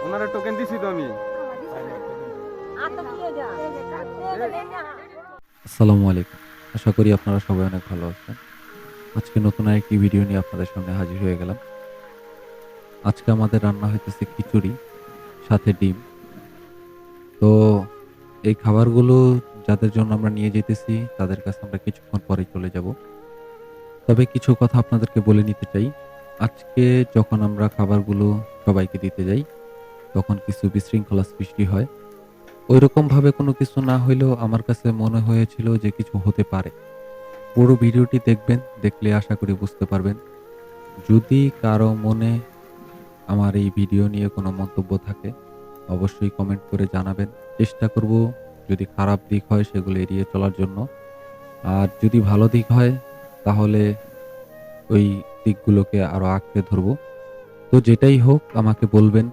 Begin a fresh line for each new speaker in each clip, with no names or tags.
ওনারে টোকেন দিছি তো আমি।
আসসালামু আলাইকুম। আশা করি আপনারা সবাই অনেক ভালো আছেন। আজকে নতুন আরেকটি ভিডিও নিয়ে আপনাদের সামনে হাজির হয়ে গেলাম। আজকে আমাদের রান্না হইতেছে খিচুড়ি সাথে ডিম। তো এই খাবারগুলো যাদের জন্য আমরা নিয়ে যেতেছি তাদের কাছে আমরা কিছুক্ষণ পরেই চলে যাব। তবে কিছু কথা আপনাদেরকে বলে নিতে চাই। আজকে যখন আমরা খাবারগুলো সবাইকে দিতে যাই তখন কিছু বিশৃঙ্খলা সৃষ্টি হয়। ঐরকমভাবে কোনো কিছু না হইলেও আমার কাছে মনে হয়েছিল যে কিছু হতে পারে। পুরো ভিডিওটি দেখবেন, দেখলে আশা করি বুঝতে পারবেন। যদি কারো মনে আমার এই ভিডিও নিয়ে কোনো মন্তব্য থাকে অবশ্যই কমেন্ট করে জানাবেন। চেষ্টা করব যদি খারাপ দিক হয় সেগুলো এড়িয়ে চলার জন্য। আর যদি ভালো দিক হয় তাহলে ওই দিকগুলোকে আরো আঁকড়ে ধরবো। তো যেটাই হোক আমাকে বলবেন,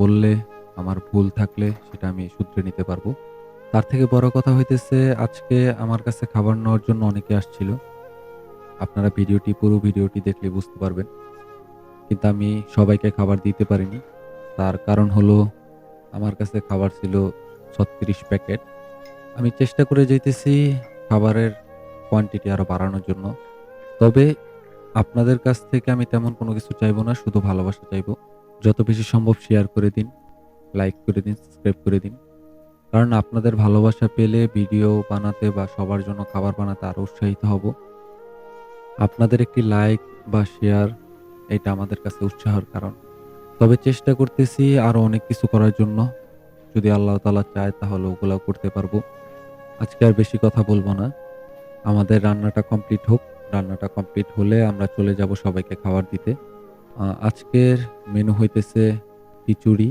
বললে আমার ভুল থাকলে সেটা আমি শুধরে নিতে পারবো। তার থেকে বড় কথা হইতেছে আজকে আমার কাছে খাবার নেওয়ার জন্য অনেকে আসছিল। আপনারা পুরো ভিডিওটি দেখলে বুঝতে পারবেন। কিন্তু আমি সবাইকে খাবার দিতে পারিনি। তার কারণ হলো আমার কাছে খাবার ছিল ৩৬ প্যাকেট। আমি চেষ্টা করে যাইতেছি খাবারের কোয়ান্টিটি আরো বাড়ানোর জন্য। তবে আপনাদের কাছ থেকে আমি তেমন কোনো কিছু চাইবো না, শুধু ভালোবাসা চাইবো। যত বেশি সম্ভব শেয়ার করে দিন, লাইক করে দিন, সাবস্ক্রাইব করে দিন। কারণ আপনাদের ভালোবাসা পেলে ভিডিও বানাতে বা সবার জন্য খাবার বানাতে আরো উৎসাহিত হব। আপনাদের একটি লাইক বা শেয়ার এটা আমাদের কাছে উৎসাহের কারণ। তবে চেষ্টা করতেছি আরো অনেক কিছু করার জন্য। যদি আল্লাহ তাআলা চায় তাহলে ওগুলাও করতে পারবো। আজকে আর বেশি কথা বলবো না। আমাদের রান্নাটা কমপ্লিট হোক। রান্নাটা কমপ্লিট হলে আমরা চলে যাব সবাইকে খাবার দিতে। আজকের মেনু হইতেছে খিচুড়ি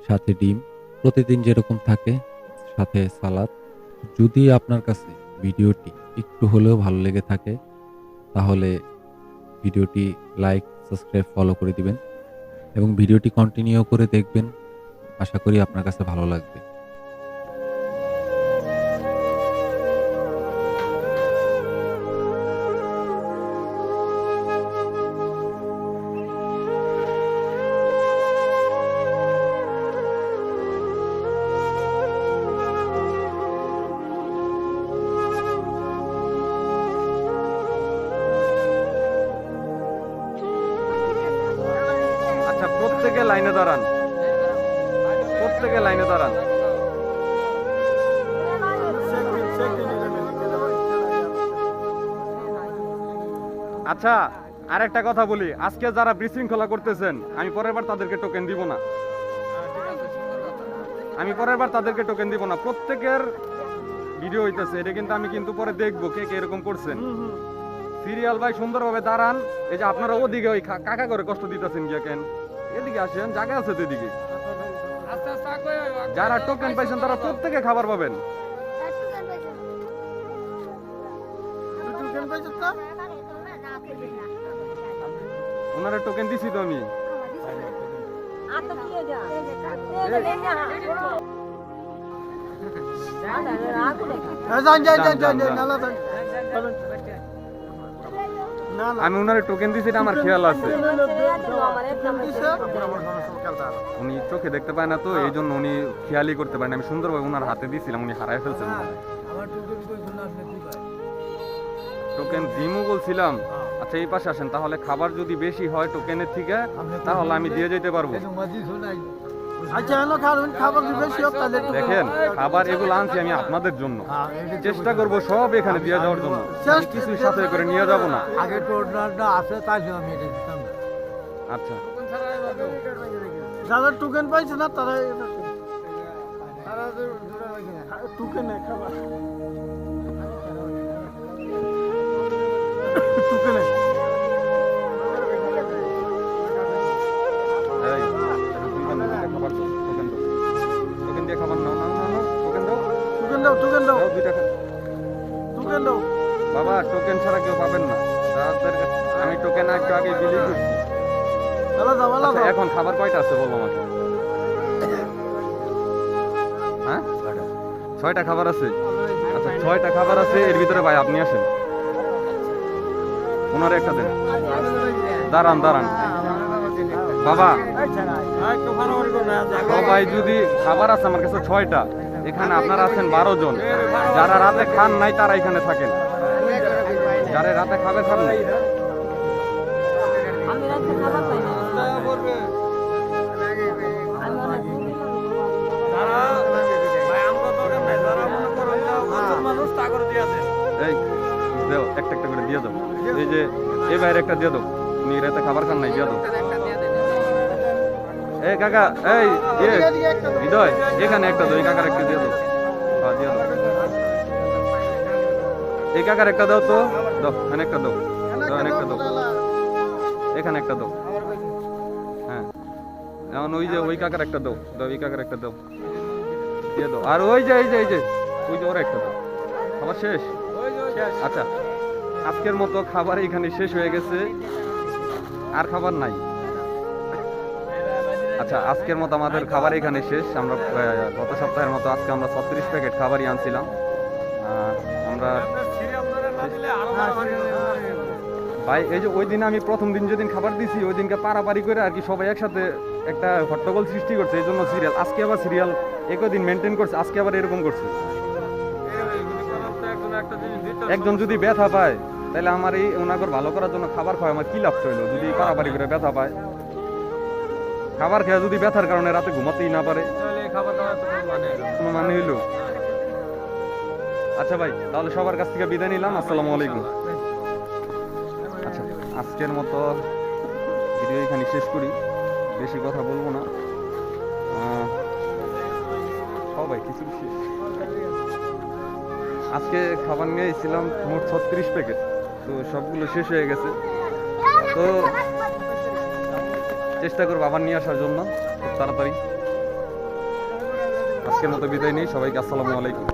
সাথে ডিম। প্রতিদিন যেরকম থাকে, সাথে সালাদ। যদি আপনার কাছে ভিডিওটি একটু হলেও ভালো লেগে থাকে তাহলে ভিডিওটি লাইক, সাবস্ক্রাইব, ফলো করে দিবেন এবং ভিডিওটি কন্টিনিউ করে দেখবেন। আশা করি আপনার কাছে ভালো লাগবে।
আচ্ছা, প্রত্যেকে লাইনে দাঁড়ান, প্রত্যেকে লাইনে দাঁড়ান। আচ্ছা, আরেকটা কথা বলি, আজকে যারা বিশৃঙ্খলা করতেছেন আমি পরের বার তাদেরকে টোকেন দিব না। প্রত্যেকের ভিডিও হইতেছে এটা, কিন্তু আমি কিন্তু পরে দেখবো কে কে এরকম করছেন। সিরিয়াল ভাই সুন্দরভাবে দাঁড়ান। এই যে আপনারা ওদিকে ওই কাকা করে কষ্ট দিতেছেন গিয়া, কেন এদিকে আসেন, জায়গা আছে তো এদিকে। যারা টোকেন পাইছেন তারা প্রত্যেকে খাবার পাবেন। ওনারে টোকেন দিছি তো আমি। আমি ওনারে টোকেন দিছি, এটা আমার খেয়াল আছে। উনি চোখে দেখতে পায় না তো এই জন্য উনি খেয়ালই করতে পারেন। আমি সুন্দরভাবে ওনার হাতে দিয়েছিলাম, উনি হারাই ফেলছেন। টোকেন দিমু বলছিলাম। আচ্ছা, এই পাশে আসেন, তাহলে খাবার যদি বেশি হয় টোকেনের থেকে তাহলে আমি দিয়ে যেতে পারবো। দেখেন, খাবার এগুলো আনছি আমি আপনাদের জন্য। চেষ্টা করবো সব এখানে দিয়ে যাওয়ার জন্য, কিছু সাথে করে নিয়ে যাব না। আচ্ছা,
যারা টোকেন পাইছে না তারা টোকেনে খাবার টোকেনে
টোকেন দিয়ে খাবার নাও, টোকেন দাও,
টোকেন দাও
দুইটা।
টোকেন দাও
বাবা, টোকেন ছাড়া কেউ পাবেন না। আমি টোকেন একটু আগে বিলি করছি। আচ্ছা, এখন খাবার কয়টা আছে বলো আমাকে। হ্যাঁ, 6টা খাবার আছে। আচ্ছা, 6টা খাবার আছে, এর ভিতরে ভাই আপনি আসেন, ওনারে একটা দেন। দাঁড়ান, বাবা
একটু ফাড়াফাড়ি করো না
সবাই যদি খাবার আছে আমার কাছে 6টা, এখানে আপনারা আছেন 12 জন, যারা রাতে খান নাই তারা এখানে থাকেন, যারা রাতে খাবে খান নাই।
আমি রাতে খাবার পাই না। আমি অনেক
যারা ভাই আমরা দরকার নাই, যারা মনে করেন যে বছর মানুষ তা করে দিয়ে দেন।
এই দেও, একটা একটা করে দিয়ে দাও। এই যে এই বাইরে একটা দিয়ে দাও, উনি রাতে খাবার খান নাই, দিয়ে দাও। এই কাকা, এই হৃদয়, এখানে একটা দাও, এই কাকার একটা দিয়ে দাও। হ্যাঁ দিয়ে দাও। এই কাকার একটা দাও তো, দাও, এখানে একটা দাও, দাও, এখানে একটা দাও, এখানে একটা দাও। হ্যাঁ, এখন ওই যে ওই কাকার একটা দাও, দাও, এই কাকার একটা দাও, দিয়ে দাও। আর ওই যে ওই যে ওরা একটা দাও। খাবার শেষ? আচ্ছা, আজকের মতো খাবার এখানে শেষ হয়ে গেছে, আর খাবার নাই। আচ্ছা, আজকের মতো আমাদের খাবার এখানে শেষ। আমরা গত সপ্তাহের মতো আজকে আমরা 36 প্যাকেট খাবারই আনছিলাম। আমরা ভাই এই যে ওই দিন আমি প্রথম দিন যেদিন খাবার দিছি ওই দিনকে পারাপারি করে আর কি সবাই একসাথে একটা হট্টগোল সৃষ্টি করছে, এই জন্য সিরিয়াল আজকে আবার সিরিয়াল একই দিন মেনটেন করছে, আজকে আবার এরকম করছে। একজন যদি ব্যথা পায় তাহলে আমার এই ওনাগর ভালো করার জন্য খাবার খাওয়া আমার কি লাভ হইলো? যদি পারাপারি করে ব্যথা পায়, খাবার খেয়ে যদি ব্যথার কারণে রাতে ঘুমাতেই না পারে, কোনো মানে হইলো? আচ্ছা ভাই, তাহলে সবার কাছ থেকে বিদায় নিলাম। আসসালামু আলাইকুম। আচ্ছা, আজকের মতো ভিডিও এখানে শেষ করি, বেশি কথা বলবো না। সবাই কিছু শেষ। আজকে খাবার নিয়ে এসেছিলাম মোট 36 প্যাকেট, তো সবগুলো শেষ হয়ে গেছে। তো চেষ্টা করবো আবার নিয়ে আসার জন্য খুব তাড়াতাড়ি। আজকের মতো বিদায় নিই, সবাইকে আসসালামু আলাইকুম।